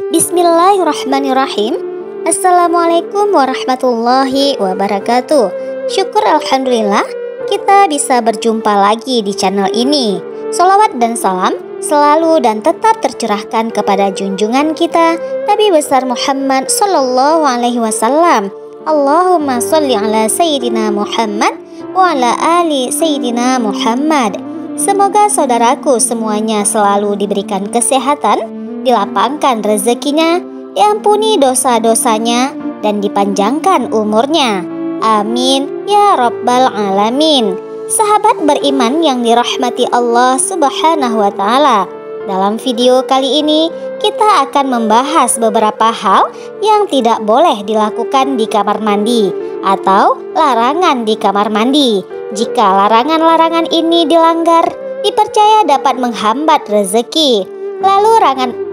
Bismillahirrahmanirrahim. Assalamualaikum warahmatullahi wabarakatuh. Syukur alhamdulillah kita bisa berjumpa lagi di channel ini. Sholawat dan salam selalu dan tetap tercurahkan kepada junjungan kita Nabi besar Muhammad sallallahu alaihi wasallam. Allahumma sholli ala sayyidina Muhammad wa ala ali sayyidina Muhammad. Semoga saudaraku semuanya selalu diberikan kesehatan, dilapangkan rezekinya, diampuni dosa-dosanya, dan dipanjangkan umurnya. Amin ya rabbal alamin. Sahabat beriman yang dirahmati Allah subhanahu wa ta'ala, dalam video kali ini kita akan membahas beberapa hal yang tidak boleh dilakukan di kamar mandi atau larangan di kamar mandi. Jika larangan-larangan ini dilanggar, dipercaya dapat menghambat rezeki. Lalu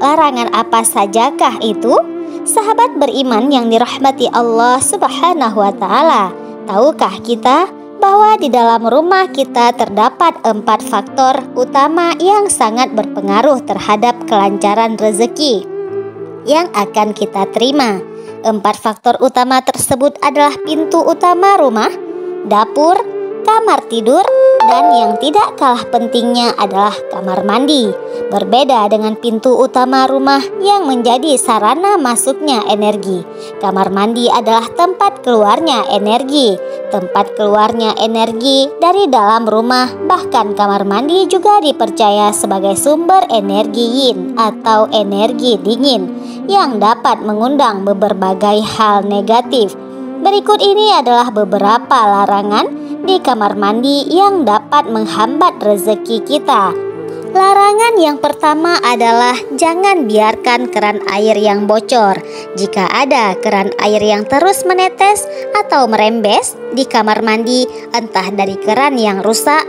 larangan apa sajakah itu? Sahabat beriman yang dirahmati Allah subhanahu wa ta'ala, tahukah kita bahwa di dalam rumah kita terdapat 4 faktor utama yang sangat berpengaruh terhadap kelancaran rezeki yang akan kita terima. 4 faktor utama tersebut adalah pintu utama rumah, dapur, kamar tidur, dan yang tidak kalah pentingnya adalah kamar mandi. Berbeda dengan pintu utama rumah yang menjadi sarana masuknya energi, kamar mandi adalah tempat keluarnya energi. Tempat keluarnya energi dari dalam rumah, bahkan kamar mandi juga dipercaya sebagai sumber energi yin atau energi dingin yang dapat mengundang berbagai hal negatif. Berikut ini adalah beberapa larangan di kamar mandi yang dapat menghambat rezeki kita. Larangan yang pertama adalah jangan biarkan keran air yang bocor. Jika ada keran air yang terus menetes atau merembes di kamar mandi, entah dari keran yang rusak,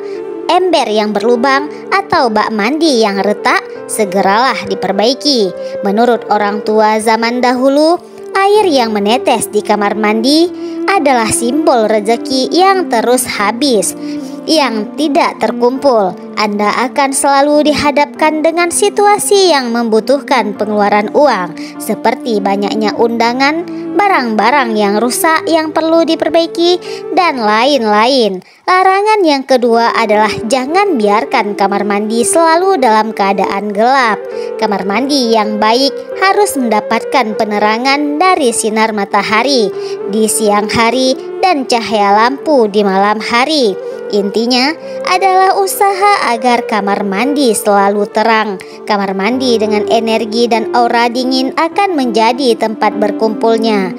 ember yang berlubang, atau bak mandi yang retak, segeralah diperbaiki. Menurut orang tua zaman dahulu, air yang menetes di kamar mandi adalah simbol rezeki yang terus habis, yang tidak terkumpul. Anda akan selalu dihadapkan dengan situasi yang membutuhkan pengeluaran uang, seperti banyaknya undangan, barang-barang yang rusak yang perlu diperbaiki, dan lain-lain. Larangan yang kedua adalah jangan biarkan kamar mandi selalu dalam keadaan gelap. Kamar mandi yang baik harus mendapatkan penerangan dari sinar matahari di siang hari dan cahaya lampu di malam hari. Intinya adalah usaha agar kamar mandi selalu terang. Kamar mandi dengan energi dan aura dingin akan menjadi tempat berkumpulnya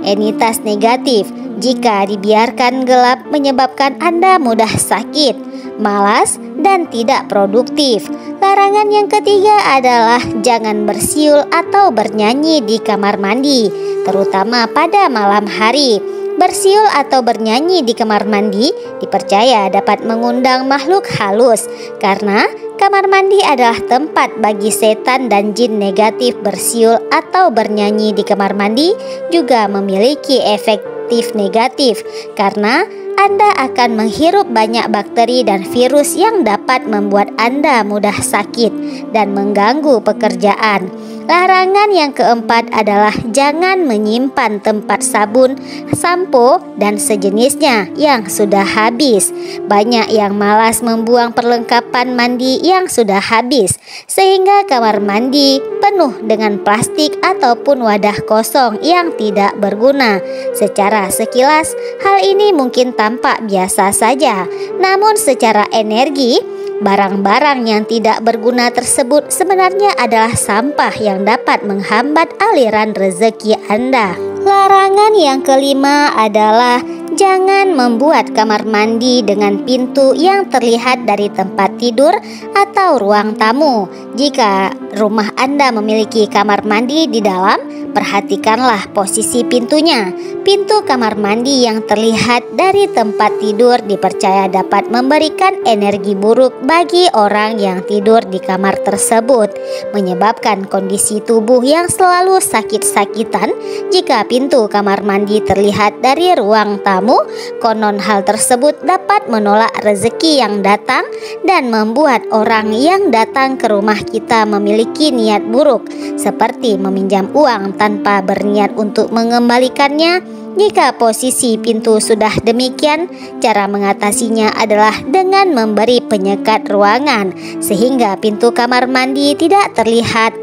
entitas negatif. Jika dibiarkan gelap menyebabkan Anda mudah sakit, malas, dan tidak produktif. Larangan yang ketiga adalah jangan bersiul atau bernyanyi di kamar mandi, terutama pada malam hari. Bersiul atau bernyanyi di kamar mandi dipercaya dapat mengundang makhluk halus, karena kamar mandi adalah tempat bagi setan dan jin negatif. Bersiul atau bernyanyi di kamar mandi juga memiliki efek negatif, karena Anda akan menghirup banyak bakteri dan virus yang dapat membuat Anda mudah sakit dan mengganggu pekerjaan. Larangan yang keempat adalah jangan menyimpan tempat sabun, sampo, dan sejenisnya yang sudah habis. Banyak yang malas membuang perlengkapan mandi yang sudah habis, sehingga kamar mandi penuh dengan plastik ataupun wadah kosong yang tidak berguna. Secara sekilas, hal ini mungkin tampak biasa saja, namun secara energi, barang-barang yang tidak berguna tersebut sebenarnya adalah sampah yang dapat menghambat aliran rezeki Anda. Larangan yang kelima adalah jangan membuat kamar mandi dengan pintu yang terlihat dari tempat tidur atau ruang tamu. Jika rumah Anda memiliki kamar mandi di dalam, Perhatikanlah posisi pintunya. Pintu kamar mandi yang terlihat dari tempat tidur dipercaya dapat memberikan energi buruk bagi orang yang tidur di kamar tersebut, menyebabkan kondisi tubuh yang selalu sakit-sakitan. Jika pintu kamar mandi terlihat dari ruang tamu, konon hal tersebut dapat menolak rezeki yang datang dan membuat orang yang datang ke rumah kita memiliki niat buruk, seperti meminjam uang tanpa berniat untuk mengembalikannya. Jika posisi pintu sudah demikian, cara mengatasinya adalah dengan memberi penyekat ruangan sehingga pintu kamar mandi tidak terlihat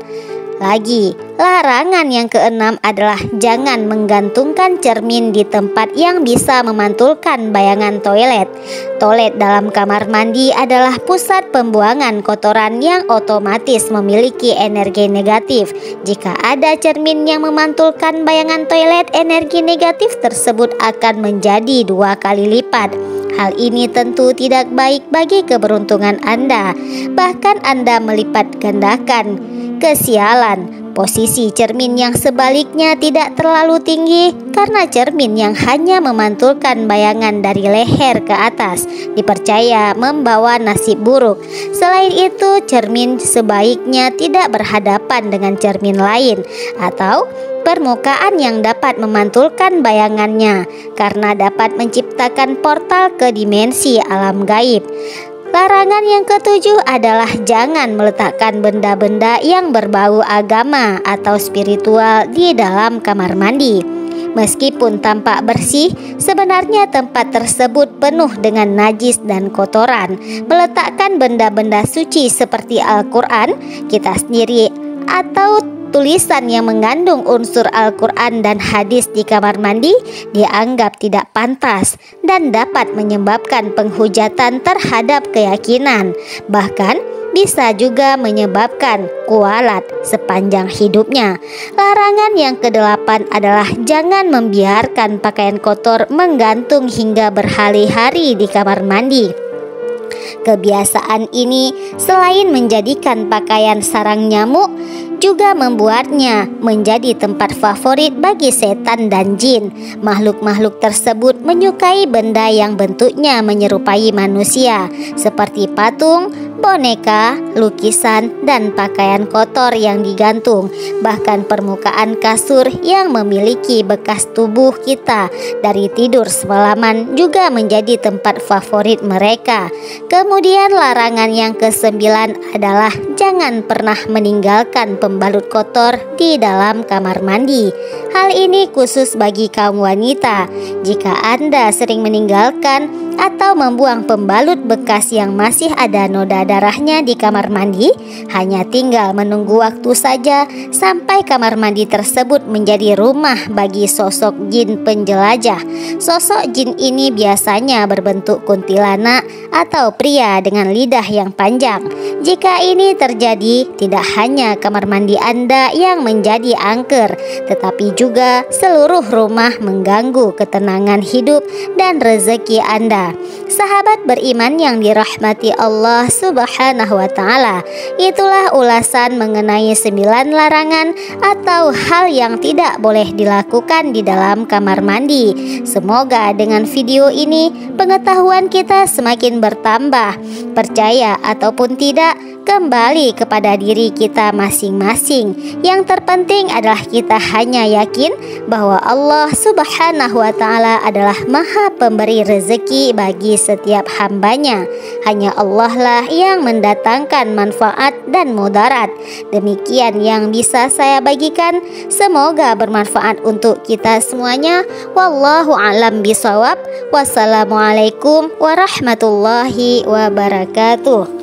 lagi. Larangan yang keenam adalah jangan menggantungkan cermin di tempat yang bisa memantulkan bayangan toilet. Toilet dalam kamar mandi adalah pusat pembuangan kotoran yang otomatis memiliki energi negatif. Jika ada cermin yang memantulkan bayangan toilet, energi negatif tersebut akan menjadi 2 kali lipat. Hal ini tentu tidak baik bagi keberuntungan Anda. Bahkan Anda melipat gandakan kesialan. Posisi cermin yang sebaliknya tidak terlalu tinggi, karena cermin yang hanya memantulkan bayangan dari leher ke atas dipercaya membawa nasib buruk. Selain itu, cermin sebaiknya tidak berhadapan dengan cermin lain atau permukaan yang dapat memantulkan bayangannya, karena dapat menciptakan portal ke dimensi alam gaib. Larangan yang ketujuh adalah jangan meletakkan benda-benda yang berbau agama atau spiritual di dalam kamar mandi. Meskipun tampak bersih, sebenarnya tempat tersebut penuh dengan najis dan kotoran. Meletakkan benda-benda suci seperti Al-Quran, kita sendiri, atau tulisan yang mengandung unsur Al-Quran dan hadis di kamar mandi dianggap tidak pantas dan dapat menyebabkan penghujatan terhadap keyakinan. Bahkan bisa juga menyebabkan kualat sepanjang hidupnya. Larangan yang ke-8 adalah jangan membiarkan pakaian kotor menggantung hingga berhari-hari di kamar mandi. Kebiasaan ini selain menjadikan pakaian sarang nyamuk, juga membuatnya menjadi tempat favorit bagi setan dan jin. Makhluk-makhluk tersebut menyukai benda yang bentuknya menyerupai manusia, seperti patung, boneka, lukisan, dan pakaian kotor yang digantung. Bahkan permukaan kasur yang memiliki bekas tubuh kita dari tidur semalaman juga menjadi tempat favorit mereka. Kemudian larangan yang ke-9 adalah jangan pernah meninggalkan pembalut kotor di dalam kamar mandi. Hal ini khusus bagi kaum wanita. Jika Anda sering meninggalkan atau membuang pembalut bekas yang masih ada noda darahnya di kamar mandi, hanya tinggal menunggu waktu saja sampai kamar mandi tersebut menjadi rumah bagi sosok jin penjelajah. Sosok jin ini biasanya berbentuk kuntilanak atau pria dengan lidah yang panjang. Jika ini terjadi, tidak hanya kamar mandi Anda yang menjadi angker, tetapi juga seluruh rumah mengganggu ketenangan hidup dan rezeki Anda. Sahabat beriman yang dirahmati Allah Subhanahu wa Ta'ala, itulah ulasan mengenai 9 larangan atau hal yang tidak boleh dilakukan di dalam kamar mandi. Semoga dengan video ini pengetahuan kita semakin bertambah. Percaya ataupun tidak, kembali kepada diri kita masing-masing. Yang terpenting adalah kita hanya yakin bahwa Allah Subhanahu wa Ta'ala adalah Maha Pemberi rezeki bagi setiap hambanya. Hanya Allah lah yang mendatangkan manfaat dan mudarat. Demikian yang bisa saya bagikan. Semoga bermanfaat untuk kita semuanya. Wallahu a'lam bishawab. Wassalamualaikum warahmatullahi wabarakatuh.